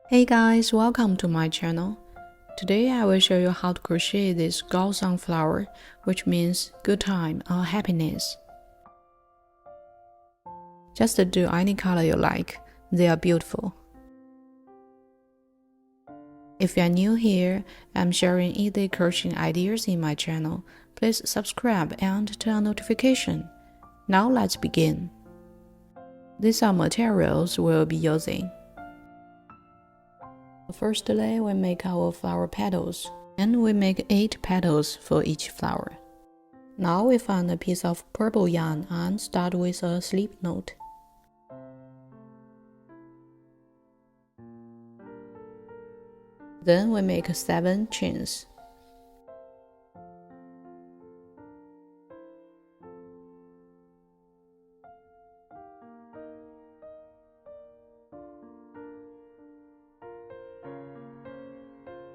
Hey guys, welcome to my channel. Today I will show you how to crochet this GALSANG flower, which means good time or happiness. Just do any color you like, they are beautiful. If you are new here, I'm sharing easy crocheting ideas in my channel. Please subscribe and turn on notification. Now let's begin. These are materials we'll be using. Firstly, we make our flower petals, and we make 8 petals for each flower. Now we find a piece of purple yarn and start with a slip knot. Then we make 7 chains.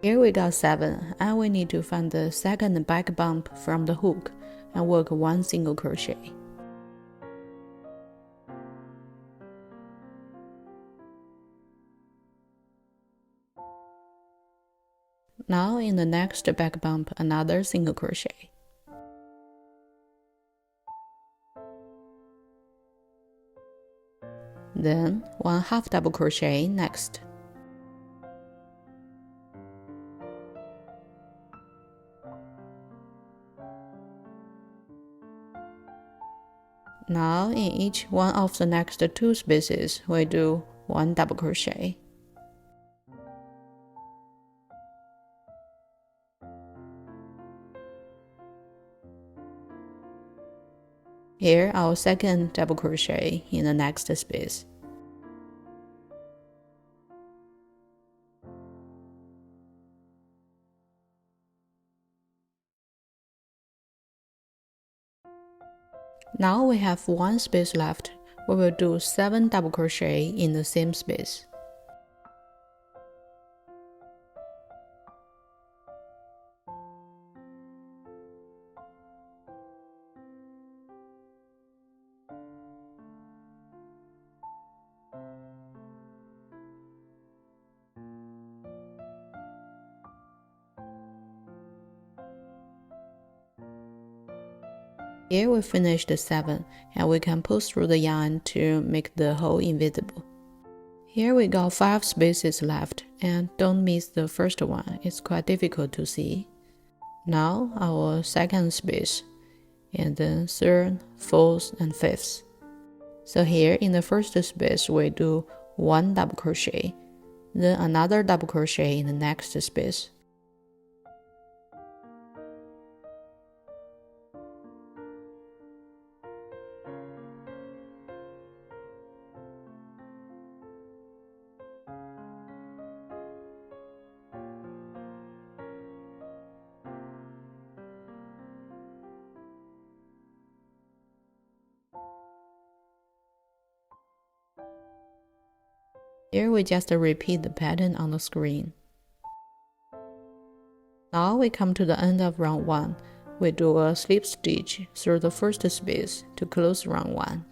Here we got 7, and we need to find the second back bump from the hook and work 1 single crochet. Now in the next back bump, another single crochet. Then 1 half double crochet next. Now in each one of the next 2 spaces, we do 1 double crochet. Here our second double crochet in the next space. Now we have 1 space left. We will do 7 double crochet in the same space. Here we finished the 7, and we can pull through the yarn to make the hole invisible. Here we got 5 spaces left, and don't miss the first one, it's quite difficult to see. Now our second space, and then 3rd, 4th, and 5th. So here in the first space we do 1 double crochet, then another double crochet in the next space. Here we just repeat the pattern on the screen. Now we come to the end of round 1. We do a slip stitch through the first space to close round 1.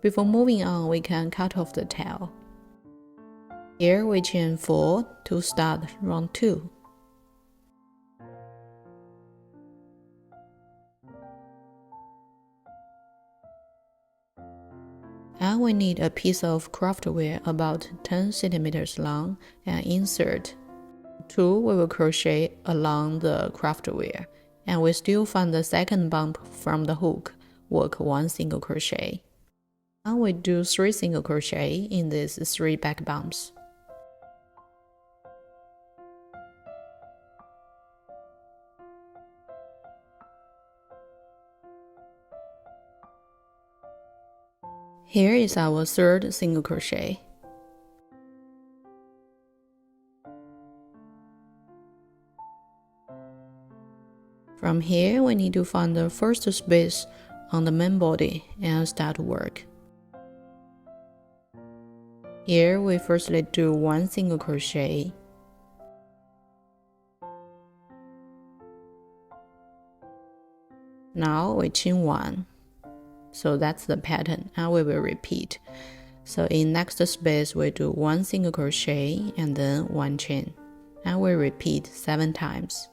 Before moving on, we can cut off the tail. Here we chain 4 to start round 2. And we need a piece of craft wire about 10 centimeters long and insert 2 we will crochet along the craft wire, and we still find the second bump from the hook, work 1 single crochet. And we do 3 single crochet in these 3 back bumps. Here is our 3rd single crochet. From here, we need to find the first space on the main body and start work. Here we firstly do 1 single crochet. Now we chain 1. So that's the pattern, and we will repeat. So in next space, we do 1 single crochet and then 1 chain, and we repeat 7 times.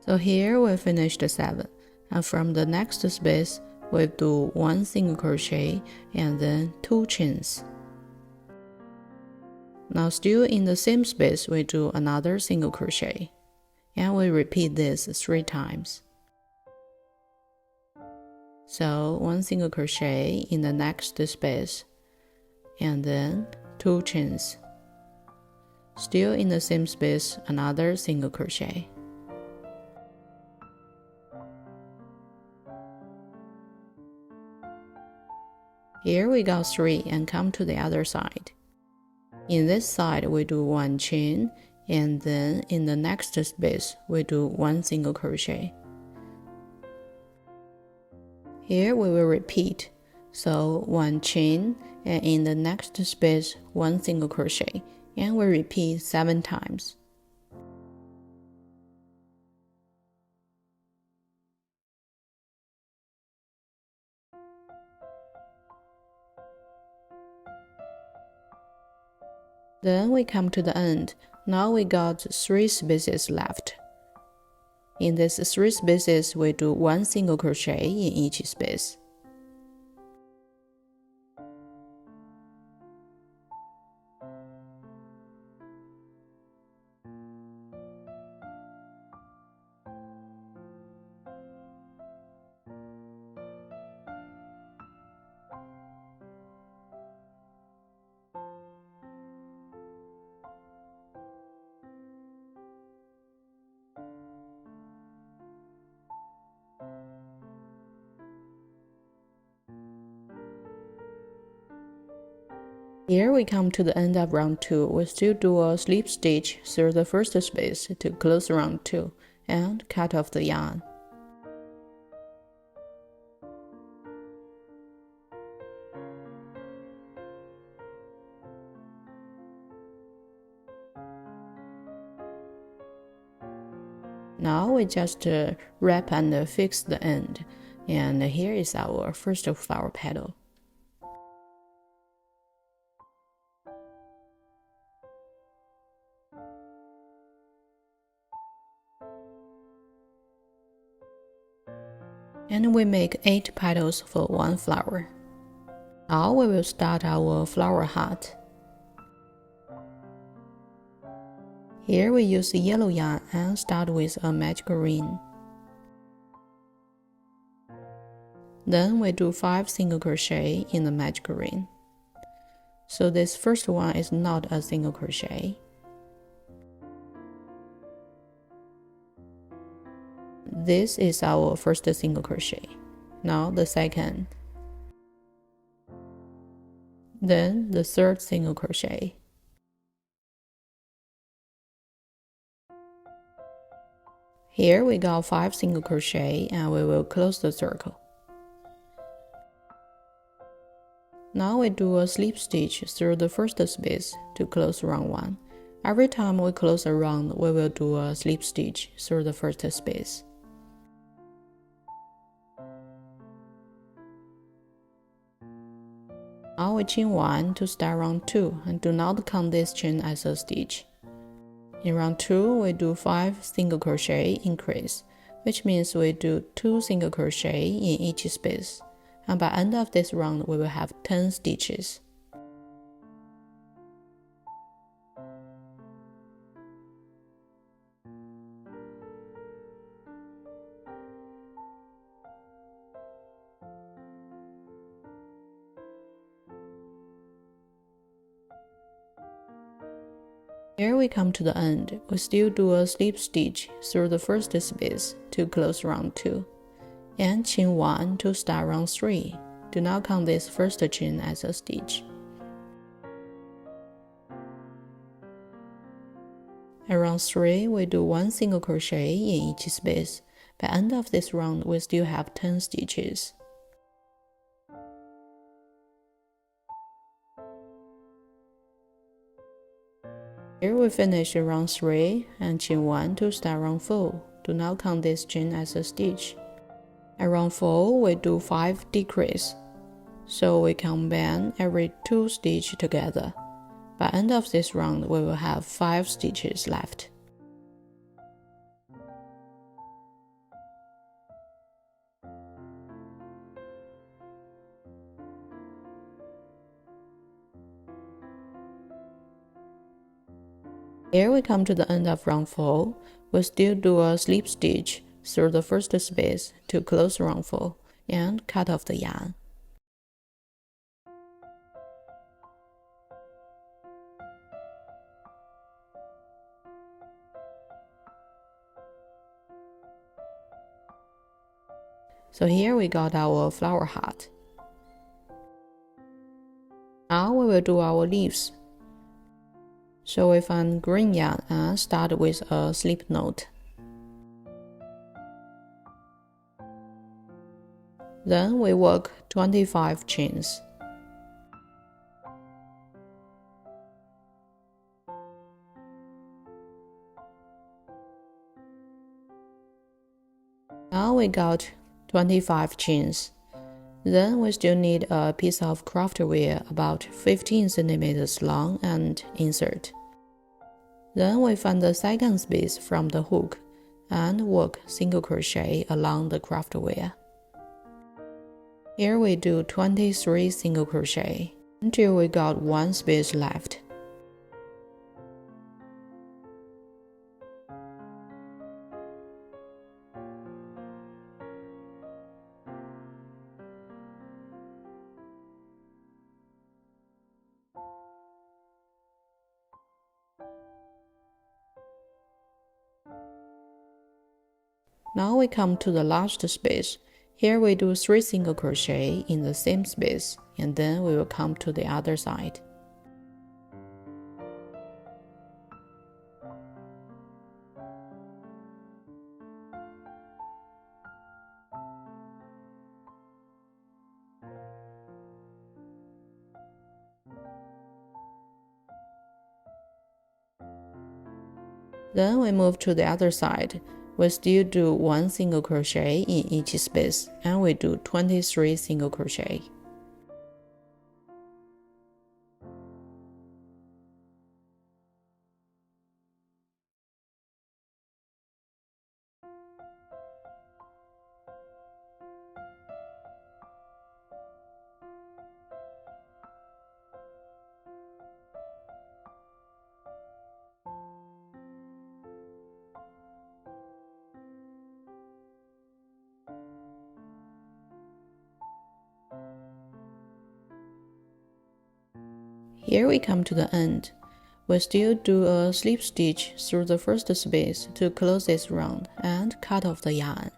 So here we finished 7, and from the next space, we do 1 single crochet and then 2 chains. Now still in the same space, we do another single crochet, and we repeat this 3 times. So 1 single crochet in the next space, and then 2 chains. Still in the same space, another single crochet. Here we got 3 and come to the other side. In this side, we do 1 chain, and then in the next space, we do 1 single crochet. Here we will repeat, so 1 chain, and in the next space, 1 single crochet, and we repeat 7 times. Then we come to the end. Now we got 3 spaces left. In these 3 spaces, we do 1 single crochet in each space. Here we come to the end of round 2. We still do a slip stitch through the first space to close round 2 and cut off the yarn. Now we just wrap and fix the end, and here is our first flower petal. And we make 8 petals for 1 flower. Now we will start our flower heart. Here we use yellow yarn and start with a magic ring. Then we do 5 single crochet in the magic ring. So this first one is not a single crochet. This is our first single crochet. Now the second. Then the third single crochet. Here we got 5 single crochet and we will close the circle. Now we do a slip stitch through the first space to close round 1. Every time we close a round, we will do a slip stitch through the first space. Now we chain 1 to start round 2 and do not count this chain as a stitch. In round 2, we do 5 single crochet increase, which means we do 2 single crochet in each space, and by end of this round we will have 10 stitches. Here we come to the end. We still do a slip stitch through the first space to close round 2, and chain 1 to start round 3. Do not count this first chain as a stitch. At round 3, we do 1 single crochet in each space. By end of this round, we still have 10 stitches. Here we finish round 3 and chain 1 to start round 4. Do not count this chain as a stitch. At round 4, we do 5 decrease, so we combine every 2 stitches together. By end of this round, we will have 5 stitches left. Here we come to the end of round 4. We still do a slip stitch through the first space to close round 4 and cut off the yarn. So here we got our flower heart. Now we will do our leaves. So we find green yarn and start with a slip knot. Then we work 25 chains. Now we got 25 chains. Then we still need a piece of craft wire about 15 centimeters long and insert. Then we find the second space from the hook and work single crochet along the craft wire. Here we do 23 single crochet until we got 1 space left. Now we come to the last space. Here we do 3 single crochet in the same space, and then we will come to the other side. Then we move to the other side. We still do 1 single crochet in each space, and we do 23 single crochet. Here we come to the end. We still do a slip stitch through the first space to close this round and cut off the yarn.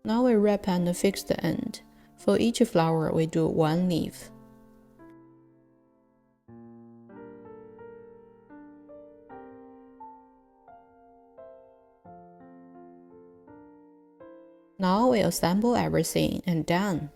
Now we wrap and fix the end. For each flower we do 1 leaf. Now we assemble everything and done.